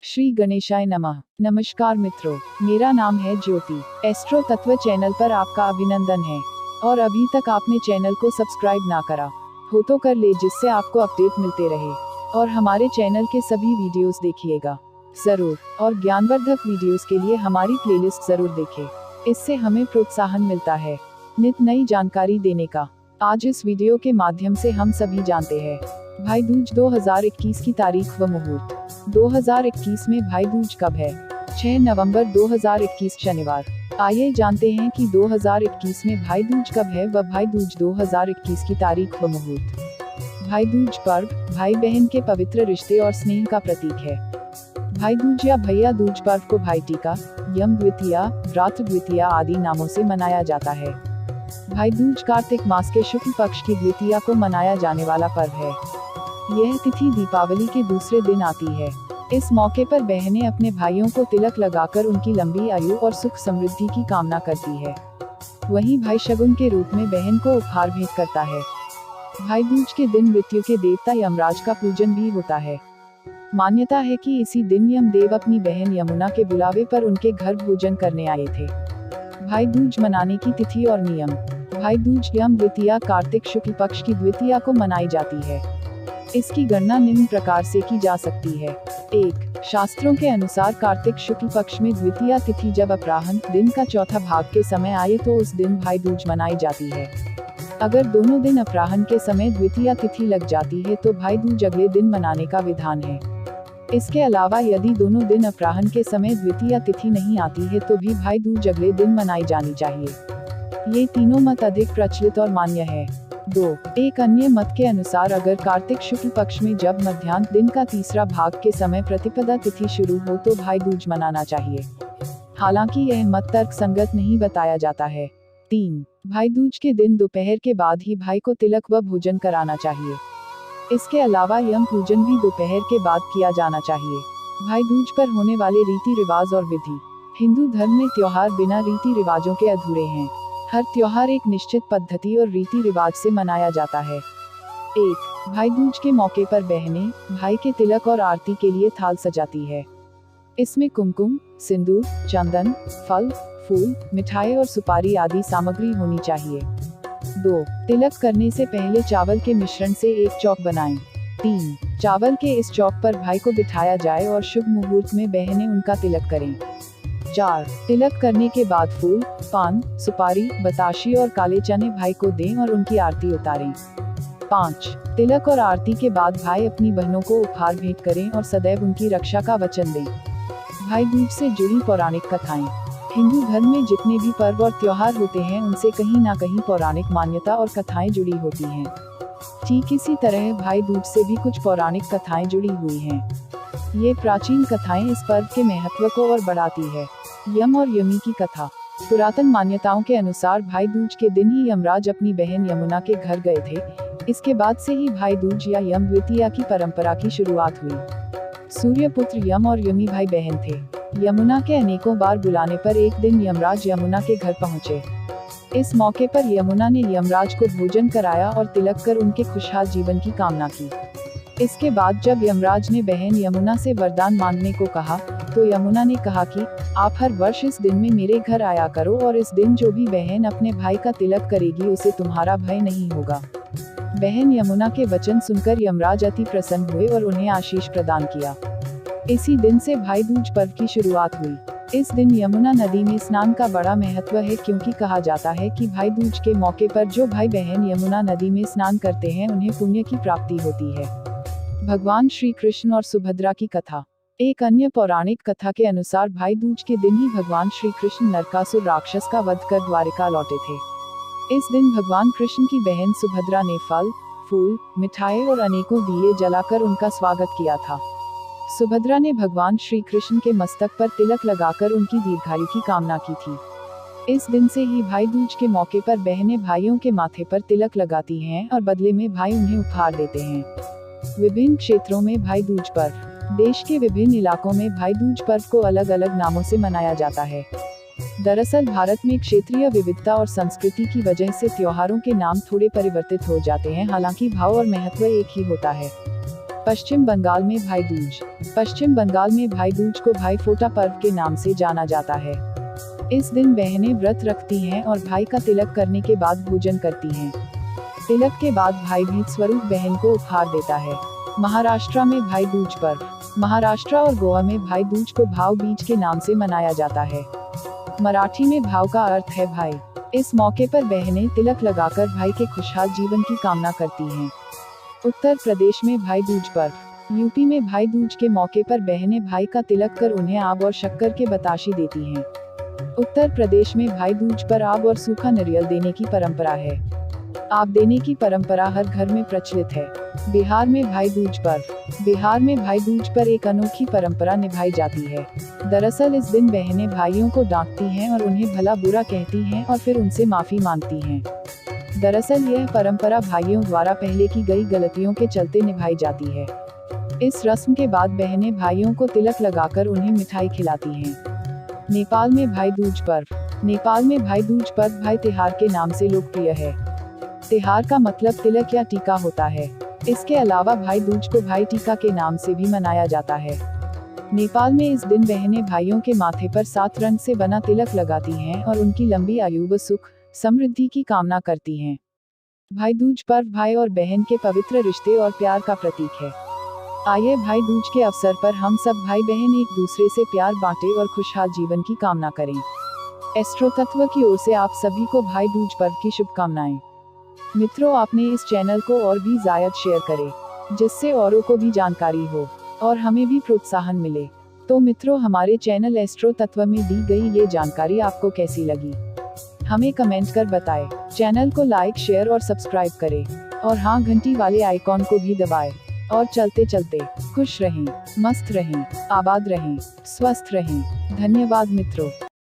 श्री गणेशाय नमः। नमस्कार मित्रों, मेरा नाम है ज्योति। एस्ट्रो तत्व चैनल पर आपका अभिनंदन है और अभी तक आपने चैनल को सब्सक्राइब ना करा हो तो कर ले, जिससे आपको अपडेट मिलते रहे और हमारे चैनल के सभी वीडियोस देखिएगा जरूर। और ज्ञानवर्धक वीडियोस के लिए हमारी प्लेलिस्ट जरूर देखें, इससे हमें प्रोत्साहन मिलता है नित नई जानकारी देने का। आज इस वीडियो के माध्यम से हम सभी जानते हैं भाई दूज 2021 की तारीख व मुहूर्त। 2021 में भाई दूज कब है? 6 नवंबर 2021 शनिवार। आइए जानते हैं कि 2021 में भाई दूज कब है व भाई दूज 2021 की तारीख व मुहूर्त। भाई दूज पर्व भाई बहन के पवित्र रिश्ते और स्नेह का प्रतीक है। भाई दूज या भैया दूज पर्व को भाई टीका, यम द्वितीया, व्रत द्वितीया आदि नामों से मनाया जाता है। भाई दूज कार्तिक मास के शुक्ल पक्ष की द्वितीया को मनाया जाने वाला पर्व है। यह तिथि दीपावली के दूसरे दिन आती है। इस मौके पर बहनें अपने भाइयों को तिलक लगाकर उनकी लंबी आयु और सुख समृद्धि की कामना करती है। वहीं भाई शगुन के रूप में बहन को उपहार भेंट करता है। भाई दूज के दिन मृत्यु के देवता यमराज का पूजन भी होता है। मान्यता है कि इसी दिन यमदेव अपनी बहन यमुना के बुलावे पर उनके घर भोजन करने आए थे। भाई दूज मनाने की तिथि और नियम। भाई दूज यम द्वितीया कार्तिक शुक्ल पक्ष की द्वितीया को मनाई जाती है। इसकी गणना निम्न प्रकार से की जा सकती है। 1. शास्त्रों के अनुसार कार्तिक शुक्ल पक्ष में द्वितीया तिथि जब अपराह्न दिन का चौथा भाग के समय आए तो उस दिन भाई दूज मनाई जाती है। अगर दोनों दिन अपराह्न के समय द्वितीया तिथि लग जाती है तो भाई दूज अगले दिन मनाने का विधान है। इसके अलावा यदि दोनों दिन अपराह्न के समय द्वितीया तिथि नहीं आती है तो भी भाई दूज अगले दिन मनाई जानी चाहिए। ये तीनों मत अधिक प्रचलित और मान्य है। 2. एक अन्य मत के अनुसार अगर कार्तिक शुक्ल पक्ष में जब मध्याह्न दिन का तीसरा भाग के समय प्रतिपदा तिथि शुरू हो तो भाई दूज मनाना चाहिए। हालांकि यह मत तर्क संगत नहीं बताया जाता है। 3. भाई दूज के दिन दोपहर के बाद ही भाई को तिलक व भोजन कराना चाहिए। इसके अलावा यम पूजन भी दोपहर के बाद किया जाना चाहिए। भाई दूज पर होने वाले रीति रिवाज और विधि। हिंदू धर्म में त्योहार बिना रीति रिवाजों के अधूरे हैं। हर त्योहार एक निश्चित पद्धति और रीति रिवाज से मनाया जाता है। 1. भाई दूज के मौके पर बहनें भाई के तिलक और आरती के लिए थाल सजाती है। इसमें कुमकुम, सिंदूर, चंदन, फल, फूल, मिठाई और सुपारी आदि सामग्री होनी चाहिए। 2. तिलक करने से पहले चावल के मिश्रण से एक चौक बनाएं। 3. चावल के इस चौक पर भाई को बिठाया जाए और शुभ मुहूर्त में बहनें उनका तिलक करें। 4. तिलक करने के बाद फूल, पान, सुपारी, बताशी और काले चने भाई को दें और उनकी आरती उतारें। 5. तिलक और आरती के बाद भाई अपनी बहनों को उपहार भेंट करें और सदैव उनकी रक्षा का वचन दें। भाई दूज से जुड़ी पौराणिक कथाएं। हिंदू धर्म में जितने भी पर्व और त्योहार होते हैं उनसे कहीं ना कहीं पौराणिक मान्यता और कथाएं जुड़ी होती हैं। ठीक इसी तरह भाई दूज से भी कुछ पौराणिक कथाएं जुड़ी हुई हैं। ये प्राचीन कथाएं इस पर्व के महत्व को और बढ़ाती है। यम और यमी की कथा। पुरातन मान्यताओं के अनुसार भाई दूज के दिन ही यमराज अपनी बहन यमुना के घर गए थे। इसके बाद से ही भाई दूज या यम द्वितीया की परंपरा की शुरुआत हुई। सूर्यपुत्र यम और यमी भाई बहन थे। यमुना के अनेकों बार बुलाने पर एक दिन यमराज यमुना के घर पहुंचे। इस मौके पर यमुना ने यमराज को भोजन कराया और तिलक कर उनके खुशहाल जीवन की कामना की। इसके बाद जब यमराज ने बहन यमुना से वरदान मांगने को कहा तो यमुना ने कहा कि आप हर वर्ष इस दिन में मेरे घर आया करो और इस दिन जो भी बहन अपने भाई का तिलक करेगी उसे तुम्हारा भय नहीं होगा। बहन यमुना के वचन सुनकर यमराज अति प्रसन्न हुए और उन्हें आशीष प्रदान किया। इसी दिन से भाई दूज पर्व की शुरुआत हुई। इस दिन यमुना नदी में स्नान का बड़ा महत्व है क्योंकि कहा जाता है कि भाई दूज के मौके पर जो भाई बहन यमुना नदी में स्नान करते हैं उन्हें पुण्य की प्राप्ति होती है। भगवान श्री कृष्ण और सुभद्रा की कथा। एक अन्य पौराणिक कथा के अनुसार भाई दूज के दिन ही भगवान श्री कृष्ण नरकासुर राक्षस का वध कर द्वारिका लौटे थे। इस दिन भगवान कृष्ण की बहन सुभद्रा ने फल, फूल, मिठाई और अनेकों दिए जलाकर उनका स्वागत किया था। सुभद्रा ने भगवान श्री कृष्ण के मस्तक पर तिलक लगाकर उनकी दीर्घायु की कामना की थी। इस दिन से ही भाई दूज के मौके पर बहनें भाइयों के माथे पर तिलक लगाती हैं और बदले में भाई उन्हें उपहार देते हैं। विभिन्न क्षेत्रों में भाई दूज पर्व। देश के विभिन्न इलाकों में भाई दूज पर्व को अलग अलग नामों से मनाया जाता है। दरअसल भारत में क्षेत्रीय विविधता और संस्कृति की वजह से त्योहारों के नाम थोड़े परिवर्तित हो जाते हैं, हालांकि भाव और महत्व एक ही होता है। पश्चिम बंगाल में भाई दूज। पश्चिम बंगाल में भाई दूज को भाई फोटा पर्व के नाम से जाना जाता है। इस दिन बहनें व्रत रखती हैं और भाई का तिलक करने के बाद भोजन करती हैं। तिलक के बाद भाई भीख स्वरूप बहन को उपहार देता है। महाराष्ट्र में भाई दूज पर्व। महाराष्ट्र और गोवा में भाई दूज को भाव बीज के नाम से मनाया जाता है। मराठी में भाव का अर्थ है भाई। इस मौके पर बहनें तिलक लगाकर भाई के खुशहाल जीवन की कामना करती हैं। उत्तर प्रदेश में भाई दूज पर्व। यूपी में भाई दूज के मौके पर बहनें भाई का तिलक कर उन्हें आब और शक्कर के बताशे देती हैं। उत्तर प्रदेश में भाई दूज पर आब और सूखा नारियल देने की परंपरा है। आब देने की परंपरा हर घर में प्रचलित है। बिहार में भाई दूज पर्व। बिहार में भाई दूज पर एक अनोखी परंपरा निभाई जाती है। दरअसल इस दिन बहनें भाइयों को डांटती हैं और उन्हें भला बुरा कहती हैं और फिर उनसे माफी मांगती हैं। दरअसल यह परंपरा भाइयों द्वारा पहले की गई गलतियों के चलते निभाई जाती है। इस रस्म के बाद बहनें भाइयों को तिलक लगाकर उन्हें मिठाई खिलाती हैं। नेपाल में भाई दूज पर्व। नेपाल में भाई दूज पर्व भाई तिहार के नाम से लोकप्रिय है। तिहार का मतलब तिलक या टीका होता है। इसके अलावा भाई दूज को भाई टीका के नाम से भी मनाया जाता है। नेपाल में इस दिन बहनें भाइयों के माथे पर 7 रंग से बना तिलक लगाती हैं और उनकी लंबी आयु व सुख समृद्धि की कामना करती हैं। भाई दूज पर्व भाई और बहन के पवित्र रिश्ते और प्यार का प्रतीक है। आइए भाई दूज के अवसर पर हम सब भाई बहन एक दूसरे से प्यार बांटे और खुशहाल जीवन की कामना करें। एस्ट्रो तत्व की ओर से आप सभी को भाई दूज पर्व की शुभकामनाएं। मित्रों, आपने इस चैनल को और भी ज़्यादा शेयर करें, जिससे औरों को भी जानकारी हो और हमें भी प्रोत्साहन मिले। तो मित्रों, हमारे चैनल एस्ट्रो तत्व में दी गई ये जानकारी आपको कैसी लगी, हमें कमेंट कर बताएं। चैनल को लाइक, शेयर और सब्सक्राइब करें और हाँ, घंटी वाले आइकॉन को भी दबाएं। और चलते चलते खुश रहें, मस्त रहें, आबाद रहें, स्वस्थ रहें। धन्यवाद मित्रों।